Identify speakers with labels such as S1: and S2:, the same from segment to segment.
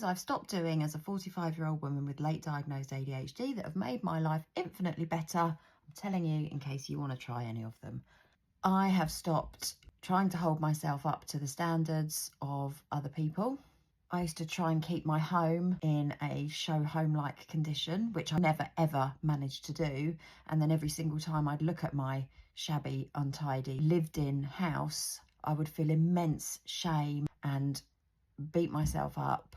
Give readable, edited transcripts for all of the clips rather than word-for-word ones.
S1: things I've stopped doing as a 45-year-old woman with late diagnosed ADHD that have made my life infinitely better. I'm telling you in case you want to try any of them. I have stopped trying to hold myself up to the standards of other people. I used to try and keep my home in a show home-like condition, which I never ever managed to do. And then every single time I'd look at my shabby, untidy, lived-in house, I would feel immense shame and beat myself up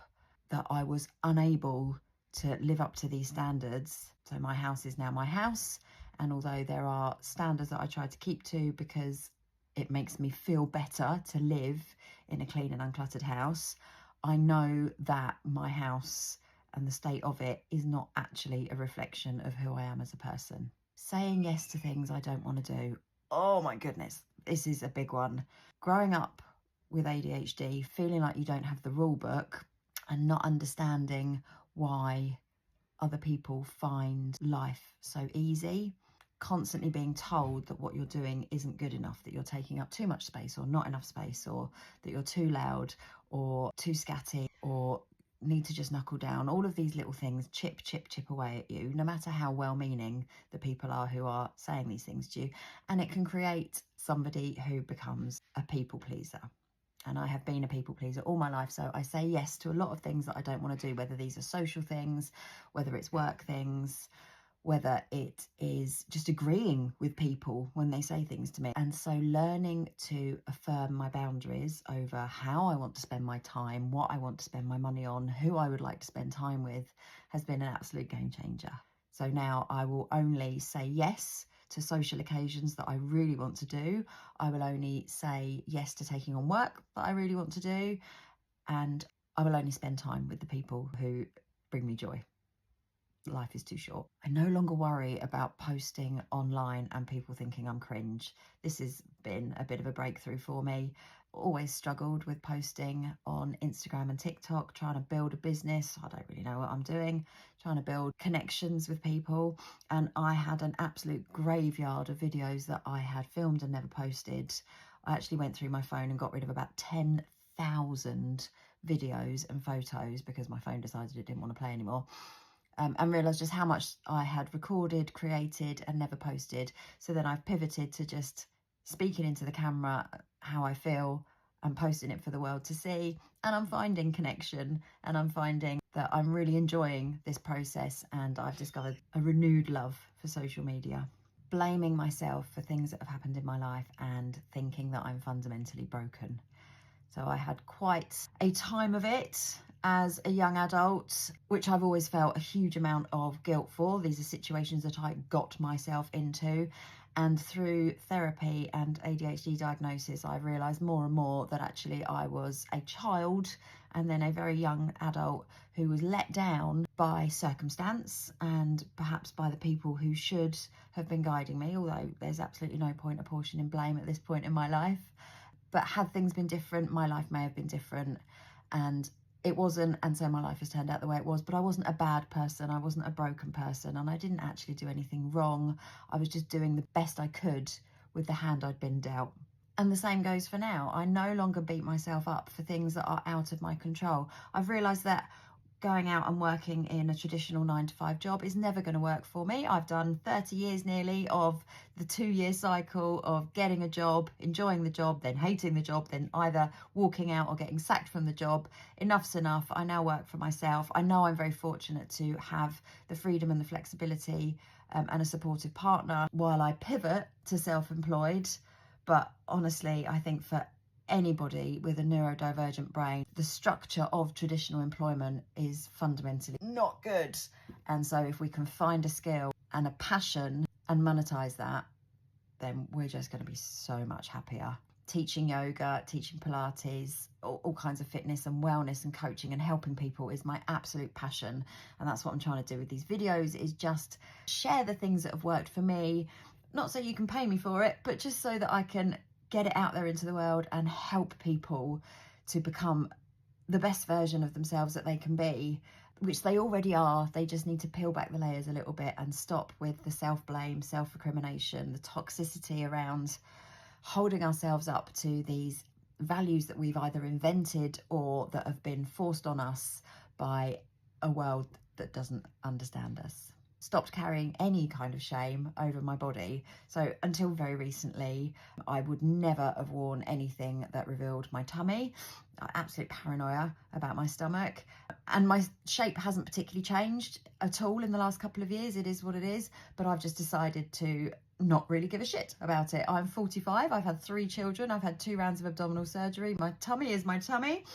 S1: that I was unable to live up to these standards. So my house is now my house. And although there are standards that I try to keep to because it makes me feel better to live in a clean and uncluttered house, I know that my house and the state of it is not actually a reflection of who I am as a person. Saying yes to things I don't want to do. Oh my goodness, this is a big one. Growing up with ADHD, feeling like you don't have the rule book and not understanding why other people find life so easy, constantly being told that what you're doing isn't good enough, that you're taking up too much space or not enough space, or that you're too loud or too scatty or need to just knuckle down. All of these little things chip away at you, no matter how well-meaning the people are who are saying these things to you. And it can create somebody who becomes a people pleaser. And I have been a people pleaser all my life. So I say yes to a lot of things that I don't want to do, whether these are social things, whether it's work things, whether it is just agreeing with people when they say things to me. And so learning to affirm my boundaries over how I want to spend my time, what I want to spend my money on, who I would like to spend time with, has been an absolute game changer. So now I will only say yes to social occasions that I really want to do. I will only say yes to taking on work that I really want to do. And I will only spend time with the people who bring me joy. Life is too short. I no longer worry about posting online and people thinking I'm cringe. This has been a bit of a breakthrough for me. Always struggled with posting on Instagram and TikTok, trying to build a business. I don't really know what I'm doing, trying to build connections with people. And I had an absolute graveyard of videos that I had filmed and never posted. I actually went through my phone and got rid of about 10,000 videos and photos because my phone decided it didn't want to play anymore. And realised just how much I had recorded, created and never posted. So then I've pivoted to just speaking into the camera how I feel and posting it for the world to see. And I'm finding connection, and I'm finding that I'm really enjoying this process, and I've discovered a renewed love for social media. Blaming myself for things that have happened in my life and thinking that I'm fundamentally broken. So I had quite a time of it as a young adult, which I've always felt a huge amount of guilt for. These are situations that I got myself into. And through therapy and ADHD diagnosis, I've realised more and more that actually I was a child and then a very young adult who was let down by circumstance and perhaps by the people who should have been guiding me, although there's absolutely no point apportioning blame at this point in my life. But had things been different, my life may have been different, and it wasn't, and so my life has turned out the way it was. But I wasn't a bad person, I wasn't a broken person, and I didn't actually do anything wrong. I was just doing the best I could with the hand I'd been dealt. And the same goes for now. I no longer beat myself up for things that are out of my control. I've realised that going out and working in a traditional 9-to-5 job is never going to work for me. I've done 30 years nearly of the 2-year cycle of getting a job, enjoying the job, then hating the job, then either walking out or getting sacked from the job. Enough's enough. I now work for myself. I know I'm very fortunate to have the freedom and the flexibility and a supportive partner while I pivot to self-employed. But honestly, I think for anybody with a neurodivergent brain, the structure of traditional employment is fundamentally not good. And so if we can find a skill and a passion and monetize that, then we're just going to be so much happier. Teaching yoga, teaching Pilates, all kinds of fitness and wellness and coaching and helping people is my absolute passion. And that's what I'm trying to do with these videos, is just share the things that have worked for me, not so you can pay me for it, but just so that I can get it out there into the world and help people to become the best version of themselves that they can be, which they already are. They just need to peel back the layers a little bit and stop with the self-blame, self-recrimination, the toxicity around holding ourselves up to these values that we've either invented or that have been forced on us by a world that doesn't understand us. Stopped carrying any kind of shame over my body. So until very recently, I would never have worn anything that revealed my tummy. Absolute paranoia about my stomach. And my shape hasn't particularly changed at all in the last couple of years. It is what it is. But I've just decided to not really give a shit about it. I'm 45. I've had 3 children. I've had 2 rounds of abdominal surgery. My tummy is my tummy.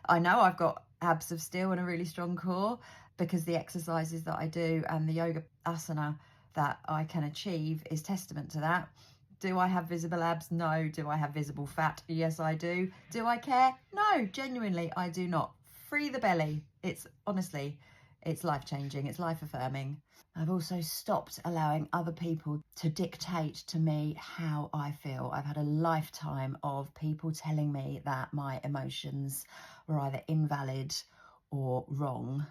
S1: I know I've got abs of steel and a really strong core, because the exercises that I do and the yoga asana that I can achieve is testament to that. Do I have visible abs? No. Do I have visible fat? Yes, I do. Do I care? No, genuinely, I do not. Free the belly. It's honestly, it's life-changing. It's life-affirming. I've also stopped allowing other people to dictate to me how I feel. I've had a lifetime of people telling me that my emotions were either invalid or wrong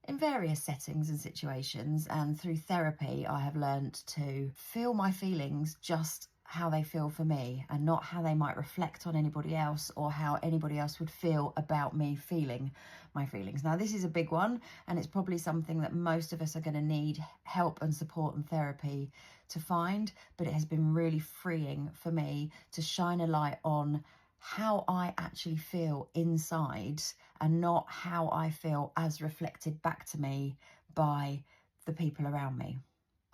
S1: in various settings and situations. And through therapy, I have learned to feel my feelings just how they feel for me, and not how they might reflect on anybody else or how anybody else would feel about me feeling my feelings. Now, this is a big one, and it's probably something that most of us are going to need help and support and therapy to find, but it has been really freeing for me to shine a light on how I actually feel inside, and not how I feel as reflected back to me by the people around me.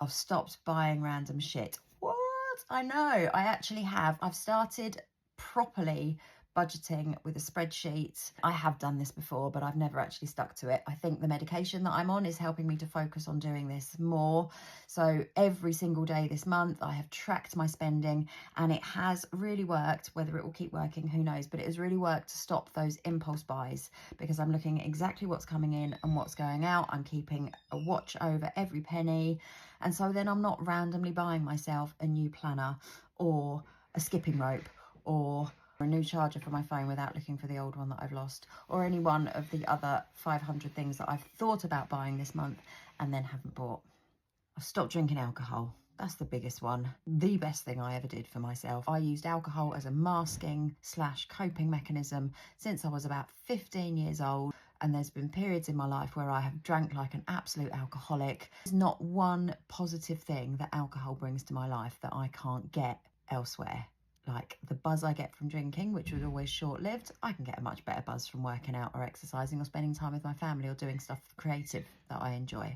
S1: I've stopped buying random shit. What? I know, I actually have. I've started properly budgeting with a spreadsheet. I have done this before, but I've never actually stuck to it. I think the medication that I'm on is helping me to focus on doing this more. So every single day this month, I have tracked my spending, and it has really worked. Whether it will keep working, who knows, but it has really worked to stop those impulse buys, because I'm looking at exactly what's coming in and what's going out. I'm keeping a watch over every penny. And so then I'm not randomly buying myself a new planner or a skipping rope or a new charger for my phone without looking for the old one that I've lost, or any one of the other 500 things that I've thought about buying this month and then haven't bought. I've stopped drinking alcohol. That's the biggest one. The best thing I ever did for myself. I used alcohol as a masking/coping mechanism since I was about 15 years old. And there's been periods in my life where I have drank like an absolute alcoholic. There's not one positive thing that alcohol brings to my life that I can't get elsewhere. Like the buzz I get from drinking, which was always short-lived, I can get a much better buzz from working out or exercising or spending time with my family or doing stuff creative that I enjoy.